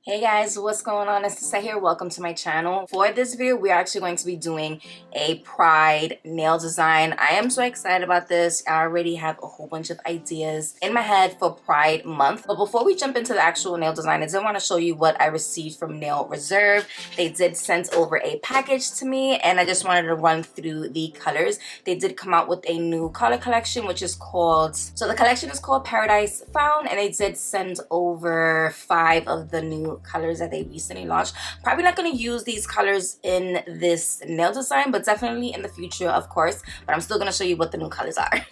Hey guys, what's going on? It's Lissette here. Welcome to my channel. For this video, we're actually going to be doing a Pride nail design. I am so excited about this. I already have a whole bunch of ideas in my head for Pride month. But before we jump into the actual nail design, I did want to show you what I received from Nail Reserve. They did send over a package to me, and I just wanted to run through the colors. They did come out with a new color collection, which is called, so the collection is called Paradise Found, and they did send over 5 of the new colors that they recently launched. Probably not going to use these colors in this nail design, but definitely in the future, of course. But I'm still going to show you what the new colors are.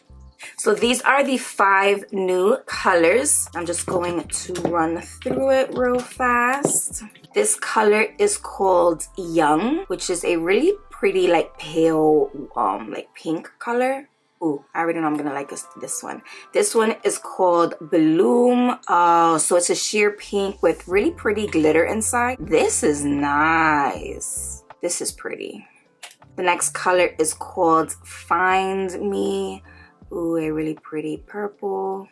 So these are the 5 new colors. I'm just going to run through it real fast. This color is called Young, which is a really pretty like pale like pink color. Ooh, I already know I'm gonna like this one. This one is called Bloom. So it's a sheer pink with really pretty glitter inside. This is nice. This is pretty. The next color is called Find Me. Ooh, a really pretty purple.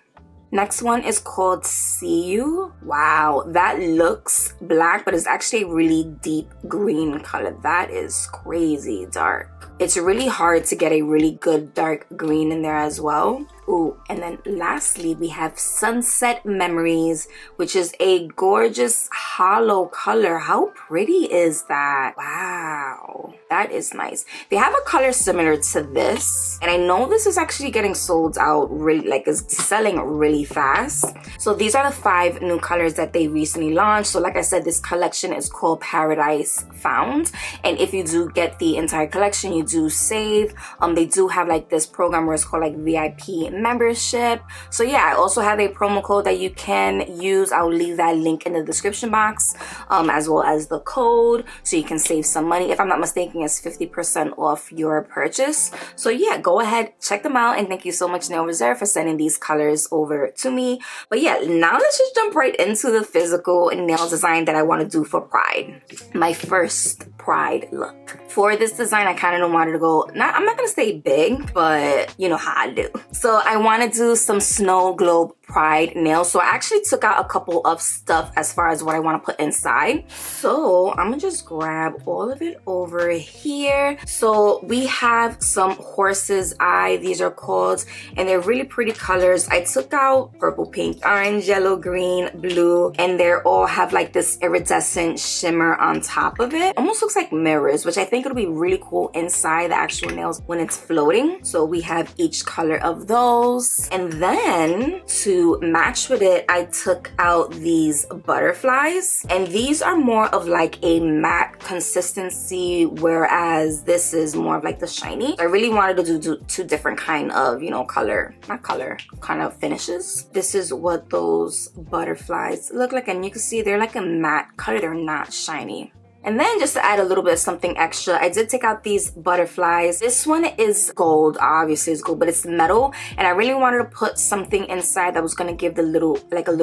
Next one is called See You. Wow, that looks black, but it's actually a really deep green color. That is crazy dark. It's really hard to get a really good dark green in there as well. Ooh, and then lastly, we have Sunset Memories, which is a gorgeous hollow color. How pretty is that? Wow, that is nice. They have a color similar to this, and I know this is actually getting sold out really, like it's selling really fast. So these are the 5 new colors that they recently launched. So like I said, this collection is called Paradise Found, and if you do get the entire collection, you do save. They do have like this program where it's called like VIP membership. So yeah, I also have a promo code that you can use. I'll leave that link in the description box, as well as the code, so you can save some money. If I'm not mistaken, it's 50% off your purchase. So yeah, go ahead, check them out, and thank you so much Nail Reserve for sending these colors over to me. But yeah, now let's just jump right into the physical nail design that I want to do for Pride. My first Pride look. For this design, I kind of wanted to go, I'm not gonna say big, but you know how I do. So I want to do some snow globe Pride nails. So I actually took out a couple of stuff as far as what I want to put inside. So I'm gonna just grab all of it over here. So we have some horse's eye, these are called, and they're really pretty colors. I took out purple, pink, orange, yellow, green, blue, and they all have like this iridescent shimmer on top of it. Almost looks like mirrors, which I think it'll be really cool inside the actual nails when it's floating. So we have each color of those, and then to match with it, I took out these butterflies, and these are more of like a matte consistency, whereas this is more of like the shiny. I really wanted to do 2 different kind of, you know, kind of finishes. This is what those butterflies look like, and you can see they're like a matte color, they're not shiny. And then just to add a little bit of something extra, I did take out these butterflies. This one is gold, obviously it's gold, but it's metal. And I really wanted to put something inside that was gonna give the little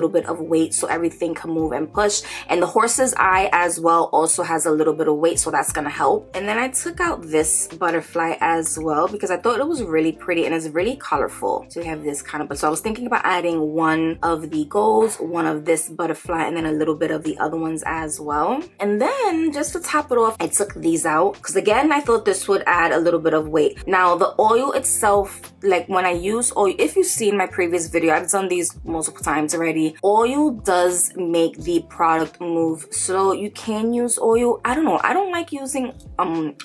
bit of weight so everything can move and push. And the horse's eye as well also has a little bit of weight, so that's gonna help. And then I took out this butterfly as well because I thought it was really pretty and it's really colorful. So we have this kind of, so I was thinking about adding one of the golds, one of this butterfly, and then a little bit of the other ones as well. And then just to top it off, I took these out because again, I thought this would add a little bit of weight. Now the oil itself, like when I use oil, if you've seen my previous video, I've done these multiple times already, oil does make the product move, so you can use oil. I don't know, I don't like using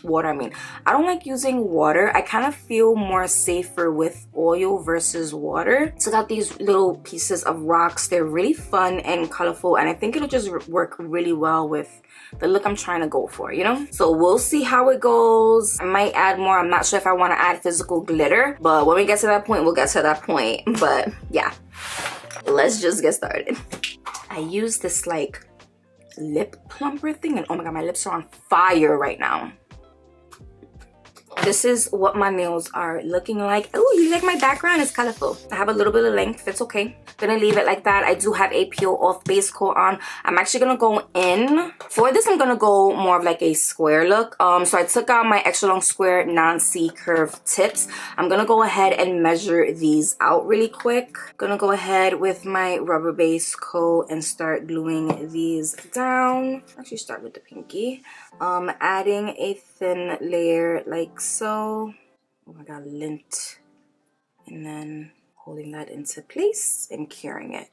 water. I don't like using water. I kind of feel more safer with oil versus water. So I got these little pieces of rocks. They're really fun and colorful, and I think it'll just work really well with the look I'm trying to go for, you know? So we'll see how it goes. I might add more. I'm not sure if I want to add physical glitter, but when we get to that point, we'll get to that point. But yeah, let's just get started. I use this like lip plumper thing, and oh my god, my lips are on fire right now. This is what my nails are looking like. Oh, you like my background? It's colorful. I have a little bit of length. It's okay. Gonna leave it like that. I do have a peel off base coat on. I'm actually gonna go in. For this, I'm gonna go more of like a square look. So I took out my extra long square non-C curve tips. I'm gonna go ahead and measure these out really quick. Gonna go ahead with my rubber base coat and start gluing these down. Actually start with the pinky. Adding a thin layer like so. Oh my god, lint. And then holding that into place and curing it.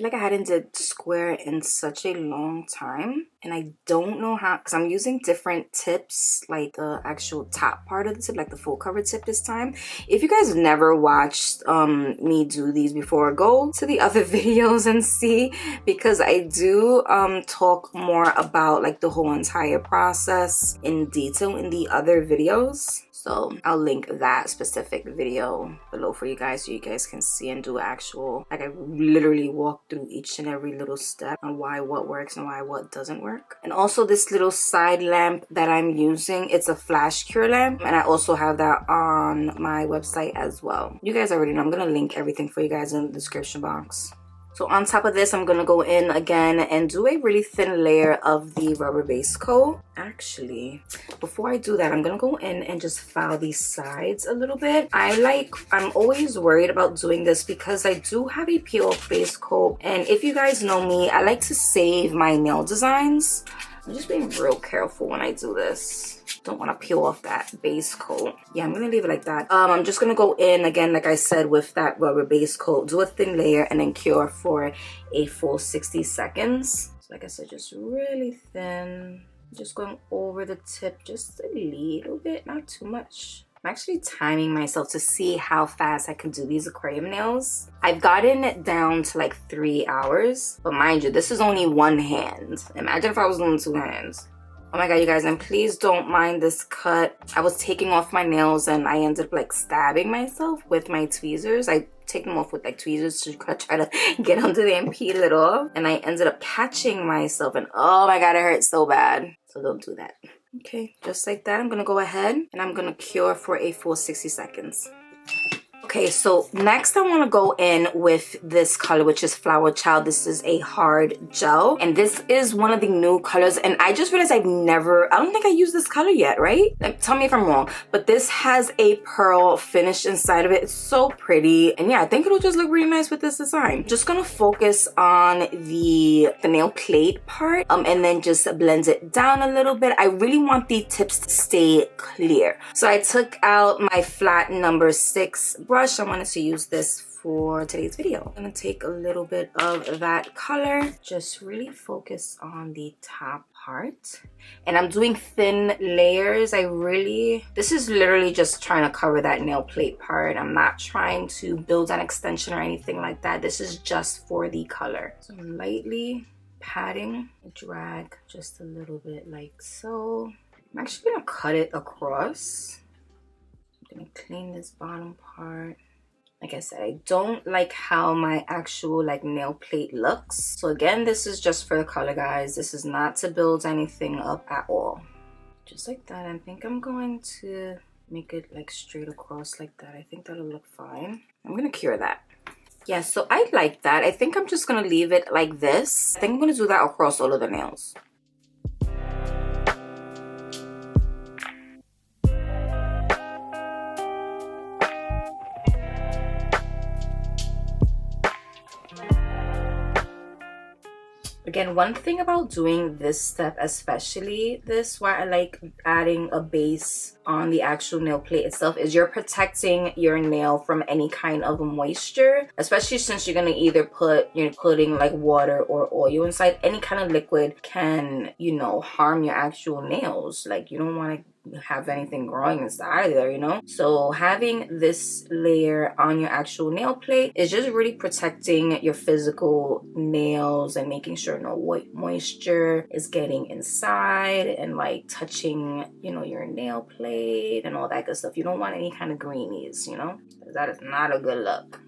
I feel like I hadn't did square in such a long time, and I don't know how, because I'm using different tips, like the actual top part of the tip, like the full cover tip this time. If you guys have never watched me do these before, go to the other videos and see, because I do talk more about like the whole entire process in detail in the other videos. So I'll link that specific video below for you guys so you guys can see and do actual, like I literally walk through each and every little step on why what works and why what doesn't work. And also this little side lamp that I'm using, it's a flash cure lamp, and I also have that on my website as well. You guys already know, I'm gonna link everything for you guys in the description box. So on top of this, I'm gonna go in again and do a really thin layer of the rubber base coat. Actually, before I do that, I'm gonna go in and just file these sides a little bit. I'm always worried about doing this because I do have a peel off base coat, and if you guys know me, I like to save my nail designs. I'm just being real careful when I do this. Don't want to peel off that base coat. Yeah, I'm gonna leave it like that. I'm just gonna go in again, like I said, with that rubber base coat, do a thin layer, and then cure for a full 60 seconds. So like I said, just really thin. Just going over the tip just a little bit, not too much. I'm actually timing myself to see how fast I can do these aquarium nails. I've gotten it down to like 3 hours, but mind you, this is only one hand. Imagine if I was doing 2 hands. Oh my god, you guys, and please don't mind this cut. I was taking off my nails and I ended up like stabbing myself with my tweezers. I take them off with like tweezers to try to get under there and peel it off. And I ended up catching myself and oh my god, it hurt so bad. So don't do that. Okay, just like that, I'm gonna go ahead and I'm gonna cure for a full 60 seconds. Okay, so next I want to go in with this color, which is Flower Child. This is a hard gel, and this is one of the new colors, and I just realized I don't think I used this color yet, right? Like, tell me if I'm wrong, but this has a pearl finish inside of it. It's so pretty, and yeah, I think it'll just look really nice with this design. Just gonna focus on the nail plate part, and then just blend it down a little bit. I really want the tips to stay clear. So I took out my flat number 6 brush. I wanted to use this for today's video. I'm gonna take a little bit of that color, just really focus on the top part, and I'm doing thin layers. This is literally just trying to cover that nail plate part. I'm not trying to build an extension or anything like that. This is just for the color. So I'm lightly patting, drag just a little bit like so. I'm actually gonna cut it across. I'm gonna clean this bottom part. Like I said, I don't like how my actual like nail plate looks. So again, this is just for the color, guys. This is not to build anything up at all. Just like that. I think I'm going to make it like straight across like that. I think that'll look fine. I'm gonna cure that. Yeah, so I like that. I think I'm just gonna leave it like this. I think I'm gonna do that across all of the nails. Again, one thing about doing this step, especially this, why I like adding a base on the actual nail plate itself, is you're protecting your nail from any kind of moisture, especially since you're gonna either you're putting like water or oil inside. Any kind of liquid can, you know, harm your actual nails. Like, you don't want to have anything growing inside there, you know. So having this layer on your actual nail plate is just really protecting your physical nails and making sure no moisture is getting inside and like touching, you know, your nail plate and all that good stuff. You don't want any kind of greenies, you know, that is not a good look.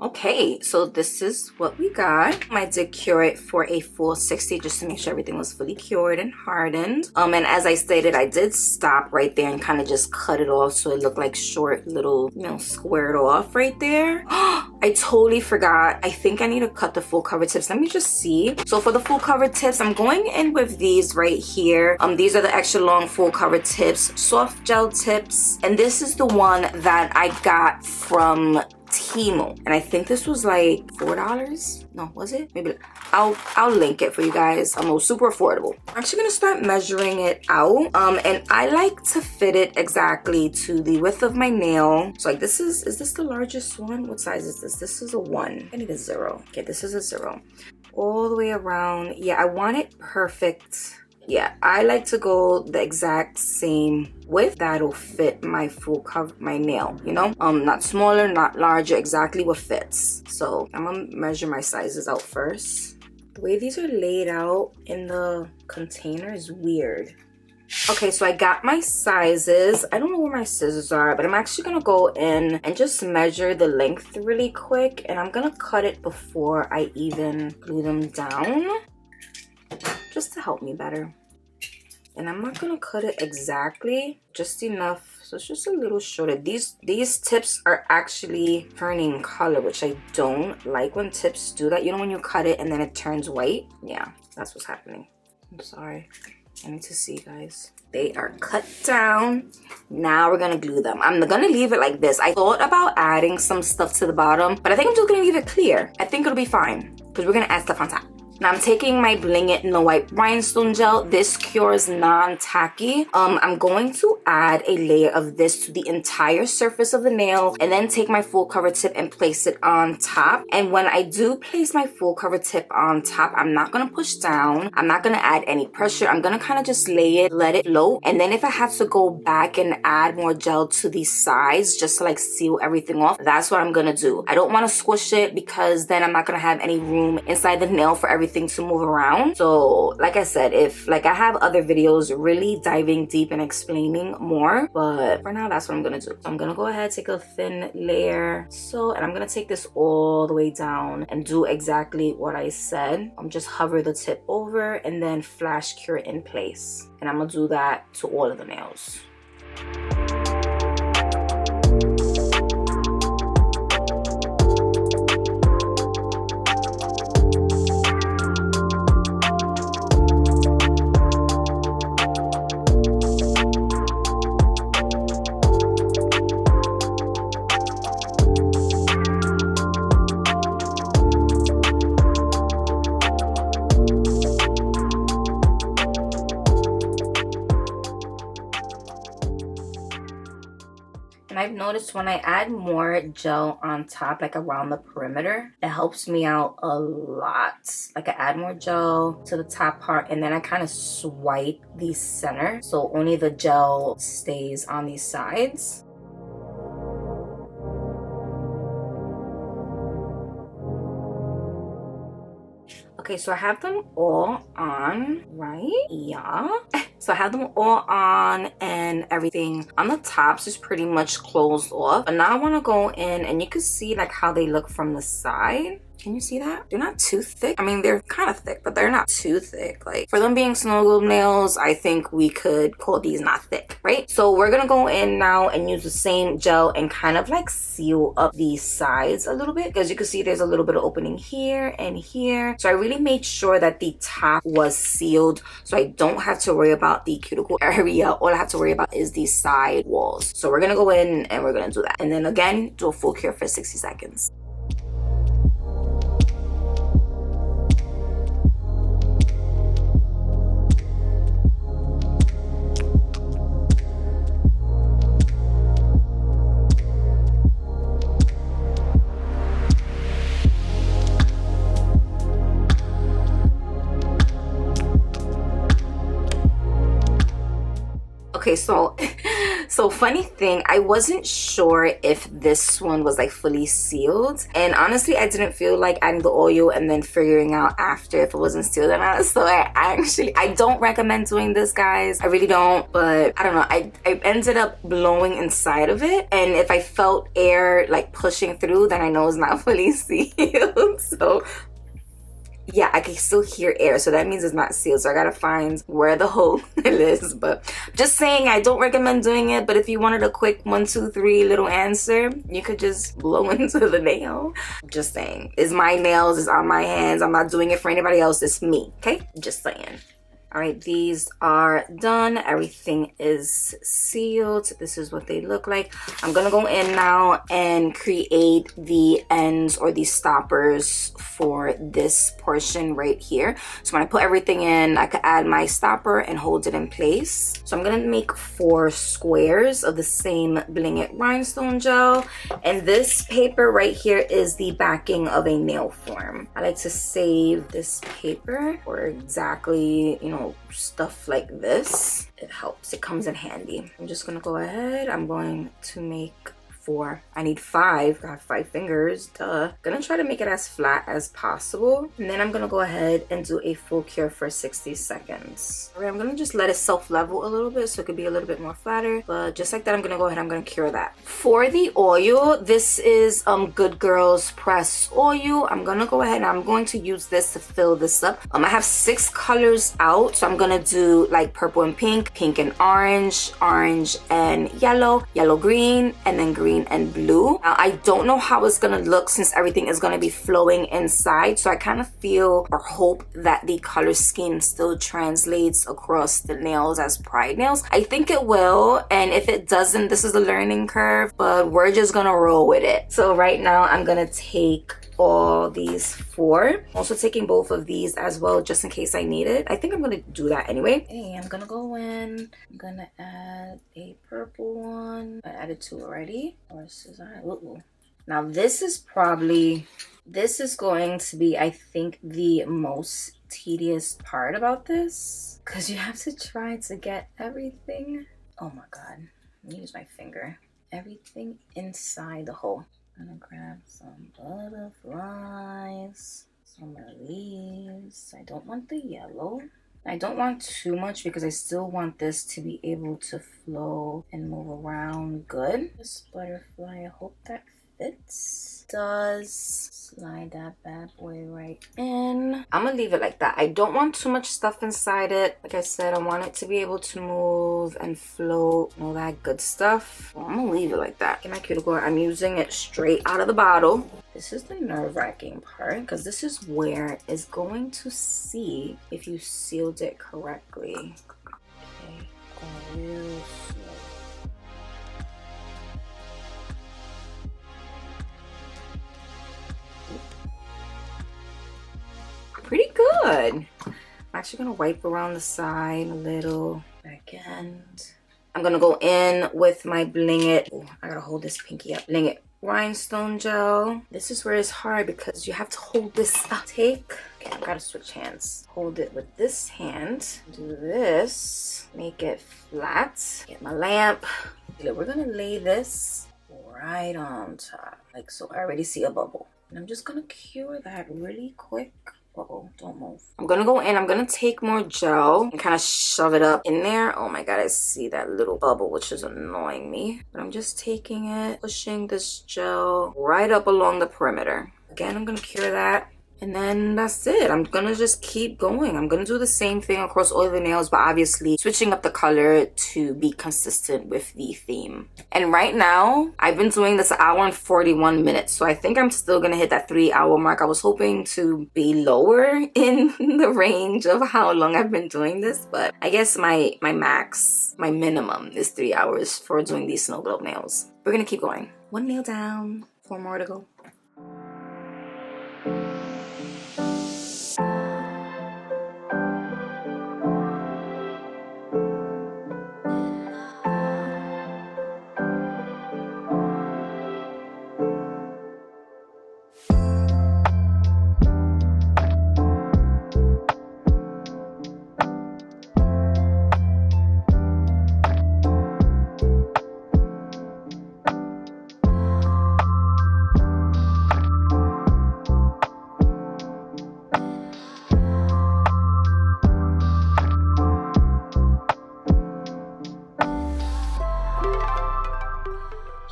Okay, so this is what we got. I did cure it for a full 60 just to make sure everything was fully cured and hardened. And as I stated, I did stop right there and kind of just cut it off so it looked like short little, you know, squared off right there. I totally forgot. I think I need to cut the full cover tips. Let me just see. So for the full cover tips, I'm going in with these right here. These are the extra long full cover tips, soft gel tips. And this is the one that I got from Temu, and I think this was like $4. No, was it? Maybe. I'll link it for you guys. It was super affordable. I'm actually gonna start measuring it out. And I like to fit it exactly to the width of my nail. So like this is this the largest one? What size is this? This is a 1. I need a 0. Okay, this is a 0. All the way around. Yeah, I want it perfect. Yeah, I like to go the exact same width that'll fit my full cover, my nail, you know? Not smaller, not larger, exactly what fits. So I'm gonna measure my sizes out first. The way these are laid out in the container is weird. Okay, so I got my sizes. I don't know where my scissors are, but I'm actually gonna go in and just measure the length really quick, and I'm gonna cut it before I even glue them down, just to help me better. And I'm not gonna cut it exactly, just enough, so it's just a little shorter. These tips are actually turning color, which I don't like when tips do that. You know when you cut it and then it turns white? Yeah, that's what's happening. I'm sorry. I need to see, guys. They are cut down. Now we're gonna glue them. I'm gonna leave it like this. I thought about adding some stuff to the bottom, but I think I'm just gonna leave it clear. I think it'll be fine, because we're gonna add stuff on top. Now I'm taking my Bling It No White Rhinestone Gel. This cures non-tacky. I'm going to add a layer of this to the entire surface of the nail and then take my full cover tip and place it on top. And when I do place my full cover tip on top, I'm not gonna push down. I'm not gonna add any pressure. I'm gonna kind of just lay it, let it float. And then if I have to go back and add more gel to the sides just to like seal everything off, that's what I'm gonna do. I don't wanna squish it because then I'm not gonna have any room inside the nail for everything to move around. So like I said, if like I have other videos really diving deep and explaining more, but for now that's what I'm gonna do. So I'm gonna go ahead, take a thin layer, and I'm gonna take this all the way down and do exactly what I said. Just hover the tip over and then flash cure it in place, and I'm gonna do that to all of the nails. I've noticed when I add more gel on top, like around the perimeter, it helps me out a lot. Like I add more gel to the top part and then I kind of swipe the center so only the gel stays on these sides. Okay, so I have them all on, right? Yeah. So I have them all on and everything on the tops is pretty much closed off. But now I want to go in and you can see like how they look from the side. Can you see that? They're not too thick. I mean, they're kind of thick, but they're not too thick. Like for them being snow globe nails, I think we could call these not thick, right? So we're gonna go in now and use the same gel and kind of like seal up these sides a little bit, because you can see there's a little bit of opening here and here. So I really made sure that the top was sealed so I don't have to worry about the cuticle area. All I have to worry about is these side walls. So we're gonna go in and we're gonna do that. And then again, do a full cure for 60 seconds. Okay, so So funny thing, I wasn't sure if this one was like fully sealed, and honestly I didn't feel like adding the oil and then figuring out after if it wasn't sealed or not. So I don't recommend doing this, guys. I really don't. But I don't know, I ended up blowing inside of it, and if I felt air like pushing through, then I know it's not fully sealed. So yeah, I can still hear air, so that means it's not sealed. So I gotta find where the hole is. But just saying, I don't recommend doing it. But if you wanted a quick 1, 2, 3 little answer, you could just blow into the nail. Just saying, it's my nails, it's on my hands. I'm not doing it for anybody else, it's me, okay? Just saying. All right, these are done. Everything is sealed. This is what they look like. I'm gonna go in now and create the ends or the stoppers for this portion right here. So when I put everything in, I could add my stopper and hold it in place. So I'm gonna make 4 squares of the same Bling It rhinestone gel. And this paper right here is the backing of a nail form. I like to save this paper for exactly, you know, stuff like this. It helps, it comes in handy. I'm just gonna go ahead, I'm going to make 4. I need 5. Got 5 fingers, duh. Gonna try to make it as flat as possible, and then I'm gonna go ahead and do a full cure for 60 seconds. All right, I'm gonna just let it self-level a little bit so it could be a little bit more flatter, but just like that, I'm gonna go ahead, I'm gonna cure that. For the oil, this is Good Girls Press oil. I'm gonna go ahead and I'm going to use this to fill this up. I have 6 colors out, so I'm gonna do like purple and pink, pink and orange, orange and yellow, yellow green, and then green and blue. Now I don't know how it's gonna look since everything is gonna be flowing inside, so I kind of feel or hope that the color scheme still translates across the nails as pride nails. I think it will, and if it doesn't, this is a learning curve, but we're just gonna roll with it. So right now I'm gonna take all these 4. Also taking both of these as well just in case I need it. I think I'm gonna do that anyway. Okay, I'm gonna go in, I'm gonna add a purple one. I added 2 already. Now this is going to be, I think, the most tedious part about this, because you have to try to get everything, oh my god, let me use my finger, everything inside the hole. I'm gonna grab some butterflies, some of these. I don't want the yellow. I don't want too much because I still want this to be able to flow and move around good. This butterfly, I hope that fits. Does. Slide that bad boy right in. I'm gonna leave it like that. I don't want too much stuff inside it. Like I said, I want it to be able to move and float and all that good stuff. Well, I'm gonna leave it like that. Get my cuticle. I'm using it straight out of the bottle. This is the nerve-wracking part because this is where it's going to see if you sealed it correctly. Okay, going real slow. Pretty good. I'm actually gonna wipe around the side a little. Back end. I'm gonna go in with my Bling It. Ooh, I gotta hold this pinky up. Bling It rhinestone gel. This is where it's hard because you have to hold this up. Okay, I gotta switch hands. Hold it with this hand. Do this. Make it flat. Get my lamp. We're gonna lay this right on top. Like so. I already see a bubble. And I'm just gonna cure that really quick. Uh-oh, don't move. I'm gonna go in, I'm gonna take more gel and kind of shove it up in there. Oh my god, I see that little bubble, which is annoying me. But I'm just taking it, pushing this gel right up along the perimeter. Again, I'm gonna cure that. And then that's it. I'm gonna just keep going. I'm gonna do the same thing across all the nails, but obviously switching up the color to be consistent with the theme. And right now, I've been doing this 1 hour and 41 minutes. So I think I'm still gonna hit that 3-hour mark. I was hoping to be lower in the range of how long I've been doing this, but I guess my max, my minimum is 3 hours for doing these snow globe nails. We're gonna keep going. 1 nail down, 4 more to go.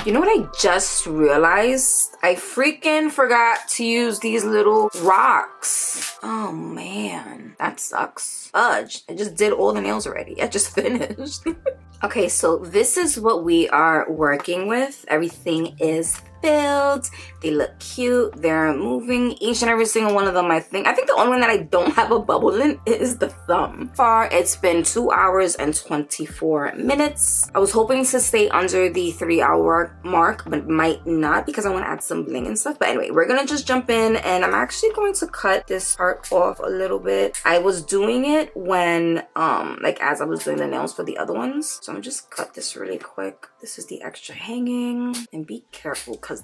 You know what I just realized? I freaking forgot to use these little rocks. Oh man, that sucks. Fudge, I just did all the nails already. I just finished. Okay, so this is what we are working with. Everything is filled. They look cute. They're moving. Each and every single one of them, I think the only one that I don't have a bubble in is the thumb. Far, it's been 2 hours and 24 minutes. I was hoping to stay under the 3-hour mark, but might not because I want to add some bling and stuff. But anyway, we're gonna just jump in, and I'm actually going to cut this part off a little bit. I was doing it when like as I was doing the nails for the other ones, so I'm just cut this really quick. This is the extra hanging, and be careful because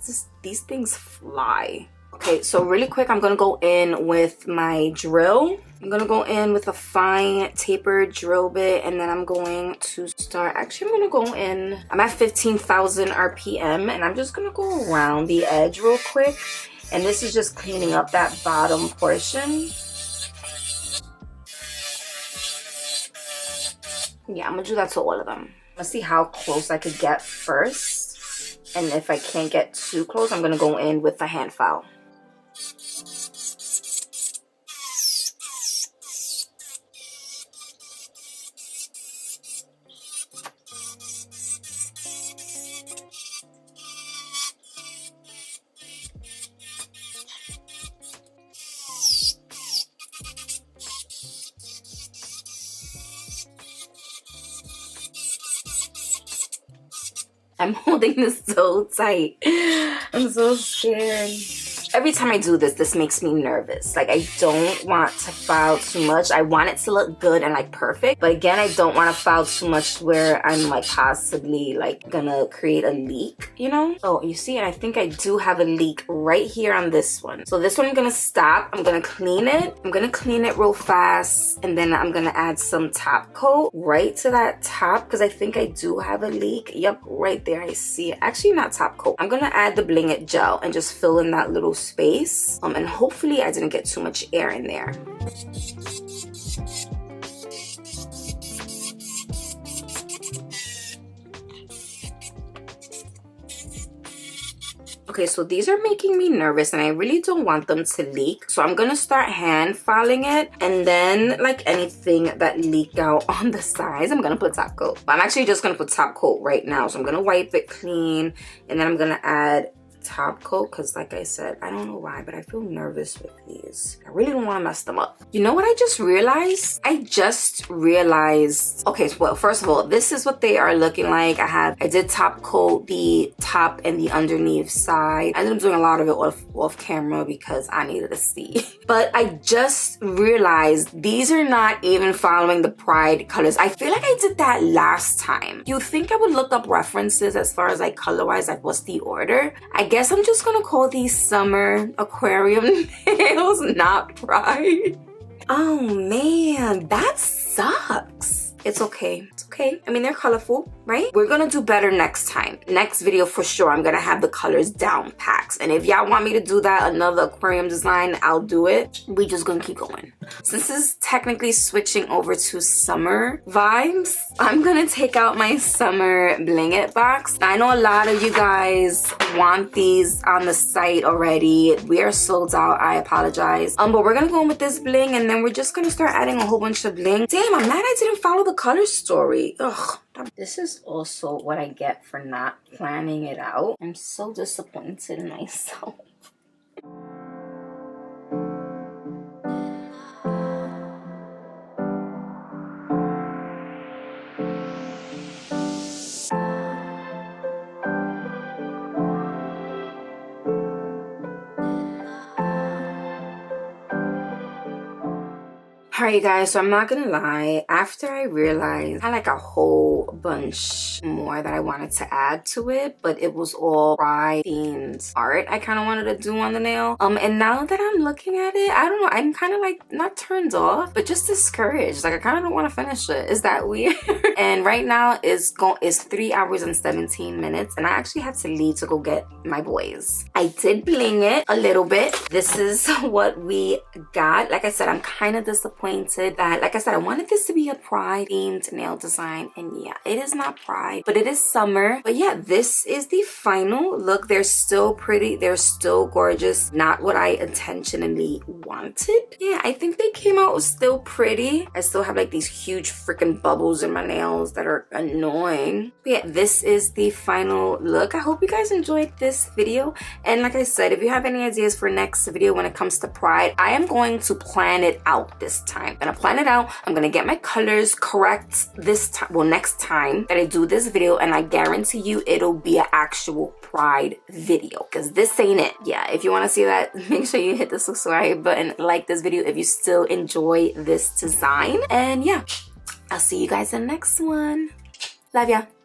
these things fly. Okay, so really quick, I'm gonna go in with my drill. I'm gonna go in with a fine tapered drill bit, and then I'm going to start, actually I'm gonna go in, I'm at 15,000 RPM, and I'm just gonna go around the edge real quick. And this is just cleaning up that bottom portion. Yeah, I'm gonna do that to all of them. Let's see how close I could get first. And if I can't get too close, I'm gonna go in with the hand file. I'm holding this so tight. I'm so scared. Every time I do this, this makes me nervous. Like, I don't want to file too much. I want it to look good and like perfect. But again, I don't want to file too much where I'm like possibly like gonna create a leak, you know? Oh, you see, I think I do have a leak right here on this one. So this one I'm gonna stop. I'm gonna clean it. I'm gonna clean it real fast. And then I'm gonna add some top coat right to that top because I think I do have a leak. Yep, right there, I see it. Actually, not top coat. I'm gonna add the Bling It gel and just fill in that little space, and hopefully I didn't get too much air in there. Okay, so these are making me nervous and I really don't want them to leak. So I'm gonna start hand filing it, and then like anything that leaked out on the sides, I'm gonna put top coat. But I'm actually just gonna put top coat right now. So I'm gonna wipe it clean, and then I'm gonna add top coat because like I said, I don't know why, but I feel nervous with these. I really don't want to mess them up. You know what I just realized? Okay, well, first of all, this is what they are looking like. I did top coat the top and the underneath side. I ended up doing a lot of it off camera because I needed to see. But I just realized these are not even following the Pride colors. I feel like I did that last time. You think I would look up references as far as like color wise, like what's the order? I guess I'm just gonna call these summer aquarium nails, not Pride. Oh man, that sucks. It's okay. It's okay. I mean, they're colorful, right? We're gonna do better next time. Next video for sure, I'm gonna have the colors down packed. And if y'all want me to do that, another aquarium design, I'll do it. We just gonna keep going. Since this is technically switching over to summer vibes, I'm gonna take out my summer Bling It box. I know a lot of you guys want these on the site already. We are sold out, I apologize. But we're gonna go in with this bling, and then we're just gonna start adding a whole bunch of bling. Damn, I'm mad I didn't follow the color story. Ugh. This is also what I get for not planning it out. I'm so disappointed in myself. Alright, you guys, so I'm not gonna lie, after I realized I had like a whole bunch more that I wanted to add to it, but it was all Pride themed art I kind of wanted to do on the nail. And now that I'm looking at it, I don't know, I'm kind of like not turned off, but just discouraged. Like I kind of don't want to finish it. Is that weird? And right now is 3 hours and 17 minutes, and I actually had to leave to go get my boys. I did bling it a little bit. This is what we got. Like I said, I'm kind of disappointed disappointed that, like I said, I wanted this to be a pride themed nail design, and yeah, it is not pride, but it is summer. But yeah, this is the final look. They're still pretty, they're still gorgeous, not what I intentionally wanted. Yeah, I think they came out still pretty. I still have like these huge freaking bubbles in my nails that are annoying. But yeah, this is the final look. I hope you guys enjoyed this video, and like I said, if you have any ideas for next video when it comes to pride, I am going to plan it out this time. I'm gonna plan it out. I'm gonna get my colors correct this time, well, next time that I do this video, and I guarantee you it'll be an actual pride video, because this ain't it. Yeah, if you want to see that, make sure you hit the subscribe button, like this video if you still enjoy this design, and yeah, I'll see you guys in the next one. Love ya.